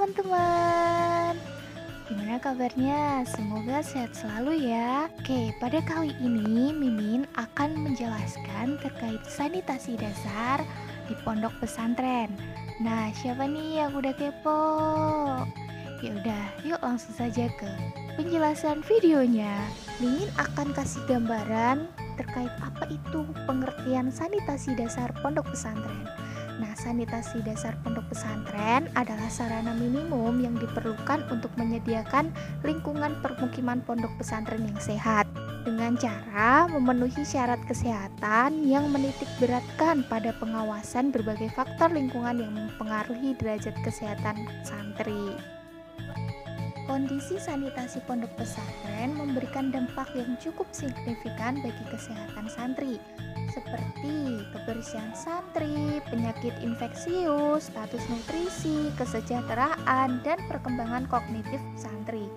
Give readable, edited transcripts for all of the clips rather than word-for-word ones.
teman-teman, gimana kabarnya? Semoga sehat selalu ya. Oke, pada kali ini Mimin akan menjelaskan terkait sanitasi dasar di pondok pesantren. Nah, siapa nih yang udah kepo? Ya udah, yuk langsung saja ke penjelasan videonya. Mimin akan kasih gambaran terkait apa itu pengertian sanitasi dasar pondok pesantren. Nah, sanitasi dasar pondok pesantren adalah sarana minimum yang diperlukan untuk menyediakan lingkungan permukiman pondok pesantren yang sehat dengan cara memenuhi syarat kesehatan yang menitik beratkan pada pengawasan berbagai faktor lingkungan yang mempengaruhi derajat kesehatan santri. Kondisi sanitasi pondok pesantren memberikan dampak yang cukup signifikan bagi kesehatan santri, seperti kebersihan santri, penyakit infeksius, status nutrisi, kesejahteraan, dan perkembangan kognitif santri.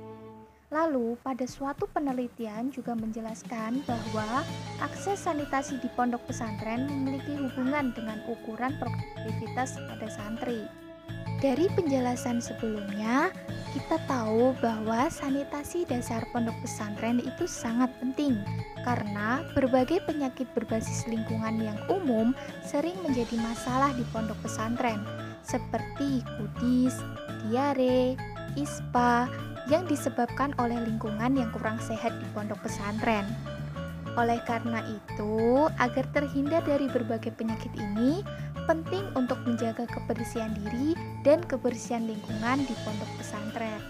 Lalu, pada suatu penelitian juga menjelaskan bahwa akses sanitasi di pondok pesantren memiliki hubungan dengan ukuran produktivitas pada santri. Dari penjelasan sebelumnya, kita tahu bahwa sanitasi dasar pondok pesantren itu sangat penting karena berbagai penyakit berbasis lingkungan yang umum sering menjadi masalah di pondok pesantren seperti kudis, diare, ispa yang disebabkan oleh lingkungan yang kurang sehat di pondok pesantren. Oleh karena itu, agar terhindar dari berbagai penyakit ini, penting untuk menjaga kebersihan diri dan kebersihan lingkungan di pondok pesantren.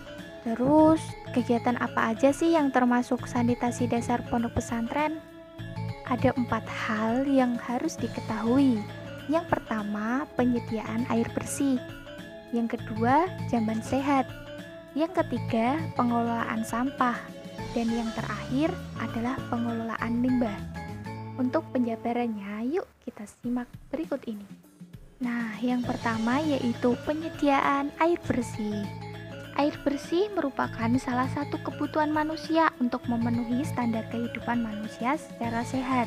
Terus, kegiatan apa aja sih yang termasuk sanitasi dasar pondok pesantren? Ada 4 hal yang harus diketahui. Yang pertama, penyediaan air bersih. Yang kedua, jamban sehat. Yang ketiga, pengelolaan sampah. Dan yang terakhir adalah pengelolaan limbah. Untuk penjabarannya, yuk kita simak berikut ini. Nah, yang pertama yaitu penyediaan air bersih. Air bersih merupakan salah satu kebutuhan manusia untuk memenuhi standar kehidupan manusia secara sehat.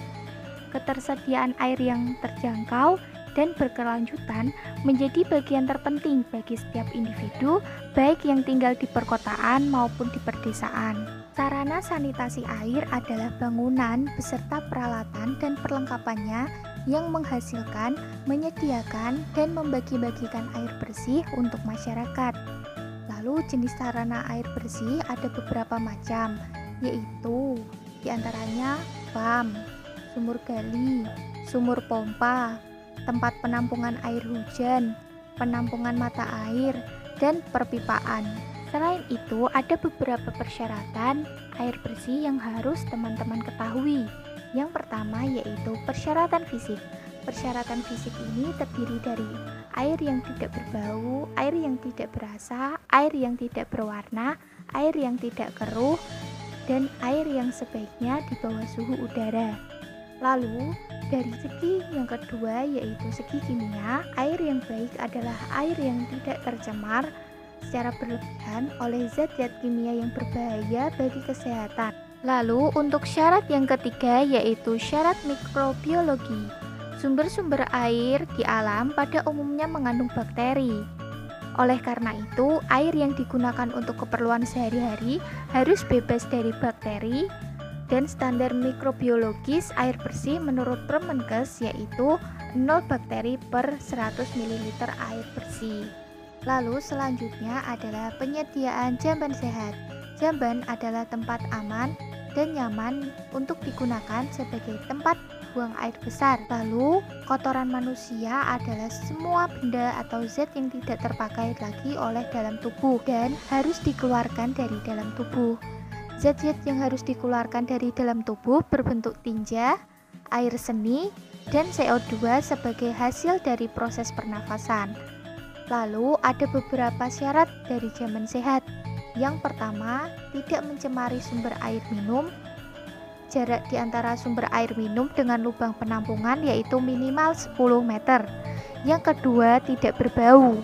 Ketersediaan air yang terjangkau dan berkelanjutan menjadi bagian terpenting bagi setiap individu, baik yang tinggal di perkotaan maupun di perdesaan. Sarana sanitasi air adalah bangunan beserta peralatan dan perlengkapannya yang menghasilkan, menyediakan, dan membagi-bagikan air bersih untuk masyarakat. Lalu jenis sarana air bersih ada beberapa macam, yaitu diantaranya PAM, sumur gali, sumur pompa, tempat penampungan air hujan, penampungan mata air, dan perpipaan. Selain itu, ada beberapa persyaratan air bersih yang harus teman-teman ketahui. Yang pertama yaitu persyaratan fisik. Persyaratan fisik ini terdiri dari air yang tidak berbau, air yang tidak berasa, air yang tidak berwarna, air yang tidak keruh, dan air yang sebaiknya di bawah suhu udara. Lalu, dari segi yang kedua yaitu segi kimia, air yang baik adalah air yang tidak tercemar secara berlebihan oleh zat-zat kimia yang berbahaya bagi kesehatan. Lalu, untuk syarat yang ketiga yaitu syarat mikrobiologi. Sumber-sumber air di alam pada umumnya mengandung bakteri. Oleh karena itu, air yang digunakan untuk keperluan sehari-hari harus bebas dari bakteri. Dan standar mikrobiologis air bersih menurut Permenkes yaitu 0 bakteri per 100 ml air bersih. Lalu selanjutnya adalah penyediaan jamban sehat. Jamban adalah tempat aman dan nyaman untuk digunakan sebagai tempat buang air besar. Lalu kotoran manusia adalah semua benda atau zat yang tidak terpakai lagi oleh dalam tubuh dan harus dikeluarkan dari dalam tubuh. Zat-zat yang harus dikeluarkan dari dalam tubuh berbentuk tinja, air seni, dan CO2 sebagai hasil dari proses pernafasan. Lalu ada beberapa syarat dari jamban sehat. Yang pertama, tidak mencemari sumber air minum. Jarak di antara sumber air minum dengan lubang penampungan yaitu minimal 10 meter. Yang kedua, tidak berbau.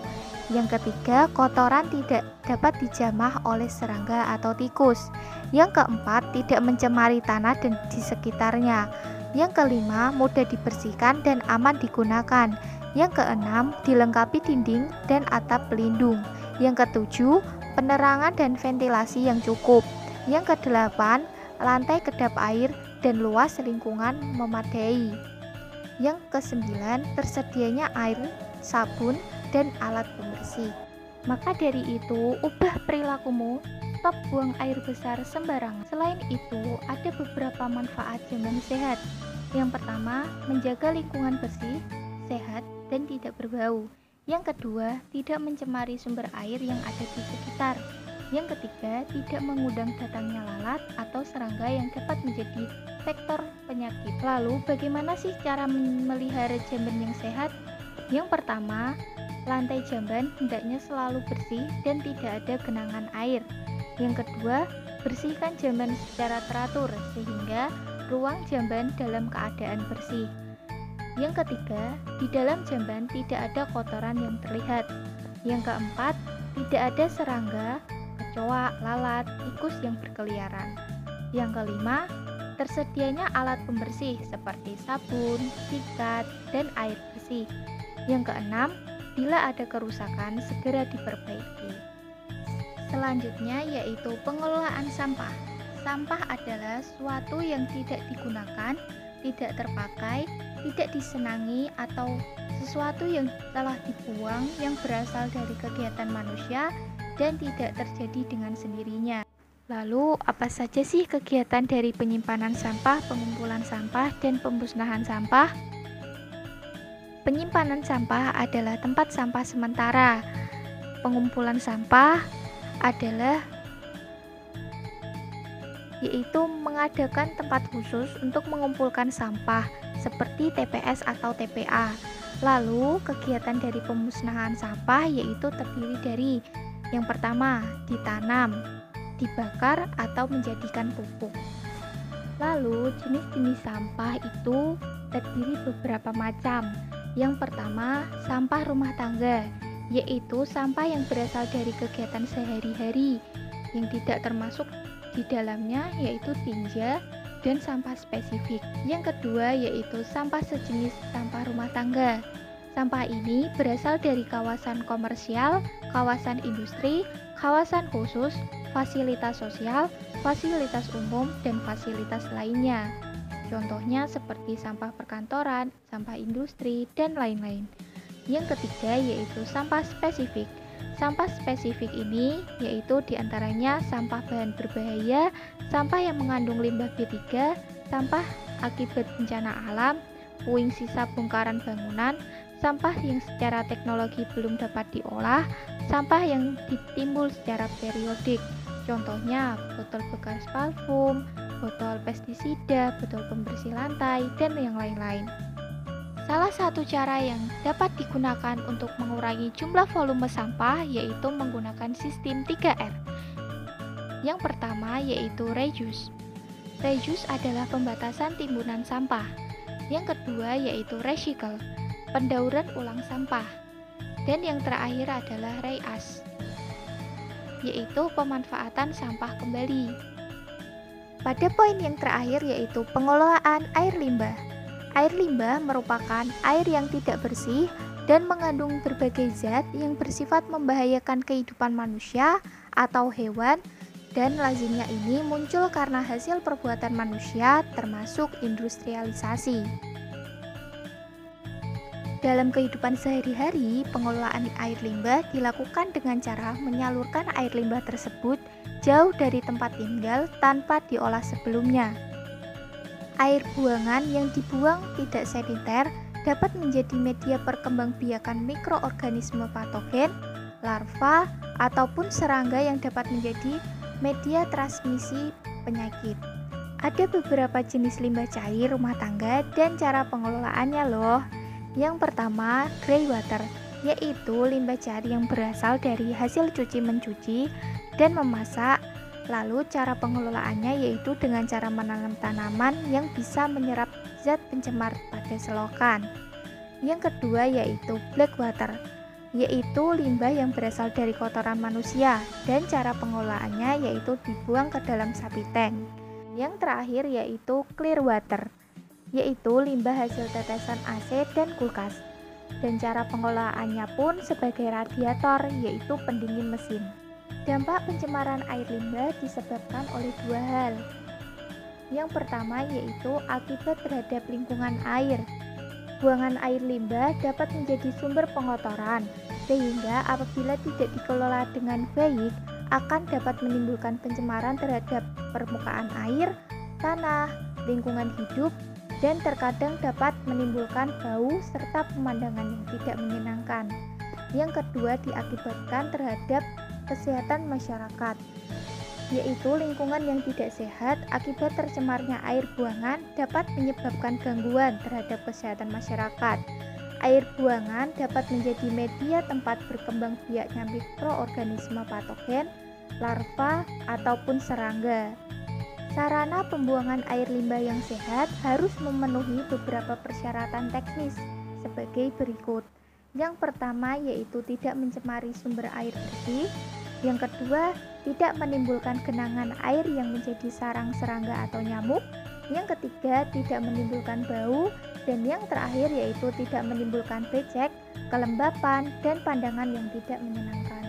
Yang ketiga, kotoran tidak dapat dijamah oleh serangga atau tikus. Yang keempat, tidak mencemari tanah dan di sekitarnya. Yang kelima, mudah dibersihkan dan aman digunakan. Yang keenam, dilengkapi dinding dan atap pelindung. Yang ketujuh, penerangan dan ventilasi yang cukup. Yang kedelapan, lantai kedap air dan luas lingkungan memadai. Yang kesembilan, tersedianya air, sabun, dan alat pembersih. Maka dari itu, ubah perilakumu, stop buang air besar sembarangan. Selain itu, ada beberapa manfaat jamban sehat. Yang pertama, menjaga lingkungan bersih, sehat, dan tidak berbau. Yang kedua, tidak mencemari sumber air yang ada di sekitar. Yang ketiga, tidak mengundang datangnya lalat atau serangga yang dapat menjadi vektor penyakit. Lalu, bagaimana sih cara memelihara jamban yang sehat? Yang pertama, lantai jamban hendaknya selalu bersih dan tidak ada genangan air. Yang kedua, bersihkan jamban secara teratur sehingga ruang jamban dalam keadaan bersih. Yang ketiga, di dalam jamban tidak ada kotoran yang terlihat. Yang keempat, tidak ada serangga, kecoa, lalat, tikus yang berkeliaran. Yang kelima, tersedianya alat pembersih seperti sabun, sikat, dan air bersih. Yang keenam, bila ada kerusakan segera diperbaiki. Selanjutnya yaitu pengelolaan sampah. Sampah adalah suatu yang tidak digunakan, tidak terpakai, tidak disenangi, atau sesuatu yang telah dibuang yang berasal dari kegiatan manusia dan tidak terjadi dengan sendirinya. Lalu, apa saja sih kegiatan dari penyimpanan sampah, pengumpulan sampah, dan pemusnahan sampah? Penyimpanan sampah adalah tempat sampah sementara. Pengumpulan sampah adalah yaitu mengadakan tempat khusus untuk mengumpulkan sampah seperti TPS atau TPA. Lalu, kegiatan dari pemusnahan sampah yaitu terdiri dari yang pertama, ditanam, dibakar atau menjadikan pupuk. Lalu, jenis-jenis sampah itu terdiri beberapa macam. Yang pertama, sampah rumah tangga, yaitu sampah yang berasal dari kegiatan sehari-hari yang tidak termasuk di dalamnya yaitu tinja dan sampah spesifik. Yang kedua yaitu sampah sejenis sampah rumah tangga. Sampah ini berasal dari kawasan komersial, kawasan industri, kawasan khusus, fasilitas sosial, fasilitas umum, dan fasilitas lainnya. Contohnya seperti sampah perkantoran, sampah industri, dan lain-lain. Yang ketiga yaitu sampah spesifik. Sampah spesifik ini yaitu diantaranya sampah bahan berbahaya, sampah yang mengandung limbah B3, sampah akibat bencana alam, puing sisa bongkaran bangunan, sampah yang secara teknologi belum dapat diolah, sampah yang ditimbul secara periodik. Contohnya botol bekas parfum, botol pestisida, botol pembersih lantai, dan yang lain-lain. Salah satu cara yang dapat digunakan untuk mengurangi jumlah volume sampah yaitu menggunakan sistem 3R. Yang pertama yaitu reuse. Reuse adalah pembatasan timbunan sampah. Yang kedua yaitu recycle, pendauran ulang sampah. Dan yang terakhir adalah reuse, yaitu pemanfaatan sampah kembali. Pada poin yang terakhir yaitu pengelolaan air limbah. Air limbah merupakan air yang tidak bersih dan mengandung berbagai zat yang bersifat membahayakan kehidupan manusia atau hewan, dan lazimnya ini muncul karena hasil perbuatan manusia termasuk industrialisasi. Dalam kehidupan sehari-hari, pengelolaan air limbah dilakukan dengan cara menyalurkan air limbah tersebut jauh dari tempat tinggal tanpa diolah sebelumnya. Air buangan yang dibuang tidak saniter dapat menjadi media perkembangbiakan mikroorganisme patogen, larva, ataupun serangga yang dapat menjadi media transmisi penyakit. Ada beberapa jenis limbah cair rumah tangga dan cara pengelolaannya loh. Yang pertama, grey water, yaitu limbah cair yang berasal dari hasil cuci-mencuci dan memasak. Lalu cara pengelolaannya yaitu dengan cara menanam tanaman yang bisa menyerap zat pencemar pada selokan. Yang kedua yaitu black water, yaitu limbah yang berasal dari kotoran manusia dan cara pengelolaannya yaitu dibuang ke dalam sapi tank. Yang terakhir yaitu clear water, yaitu limbah hasil tetesan AC dan kulkas. dan cara pengelolaannya pun sebagai radiator, yaitu pendingin mesin. Dampak pencemaran air limbah disebabkan oleh dua hal. Yang pertama yaitu akibat terhadap lingkungan air. Buangan air limbah dapat menjadi sumber pengotoran, sehingga apabila tidak dikelola dengan baik, akan dapat menimbulkan pencemaran terhadap permukaan air, tanah, lingkungan hidup, dan terkadang dapat menimbulkan bau serta pemandangan yang tidak menyenangkan. Yang kedua diakibatkan terhadap kesehatan masyarakat, yaitu lingkungan yang tidak sehat akibat tercemarnya air buangan dapat menyebabkan gangguan terhadap kesehatan masyarakat. Air buangan dapat menjadi media tempat berkembang biaknya mikroorganisme patogen, larva, ataupun serangga. Sarana pembuangan air limbah yang sehat harus memenuhi beberapa persyaratan teknis sebagai berikut. Yang pertama yaitu tidak mencemari sumber air bersih. Yang kedua, tidak menimbulkan genangan air yang menjadi sarang serangga atau nyamuk. Yang ketiga, tidak menimbulkan bau. Dan yang terakhir yaitu tidak menimbulkan becek, kelembapan, dan pandangan yang tidak menyenangkan.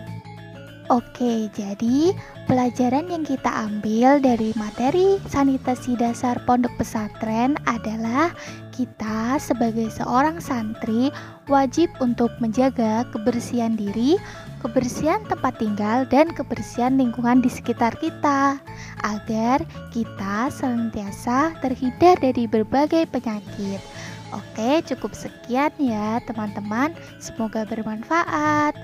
Oke, jadi pelajaran yang kita ambil dari materi sanitasi dasar pondok pesantren adalah kita sebagai seorang santri wajib untuk menjaga kebersihan diri, kebersihan tempat tinggal, dan kebersihan lingkungan di sekitar kita agar kita senantiasa terhindar dari berbagai penyakit. Oke, cukup sekian ya teman-teman, semoga bermanfaat.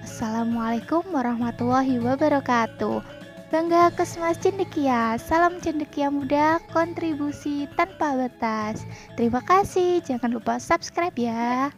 Assalamualaikum warahmatullahi wabarakatuh. Bangga Kesmas Cendekia, salam cendekia muda, kontribusi tanpa batas. Terima kasih, jangan lupa subscribe ya.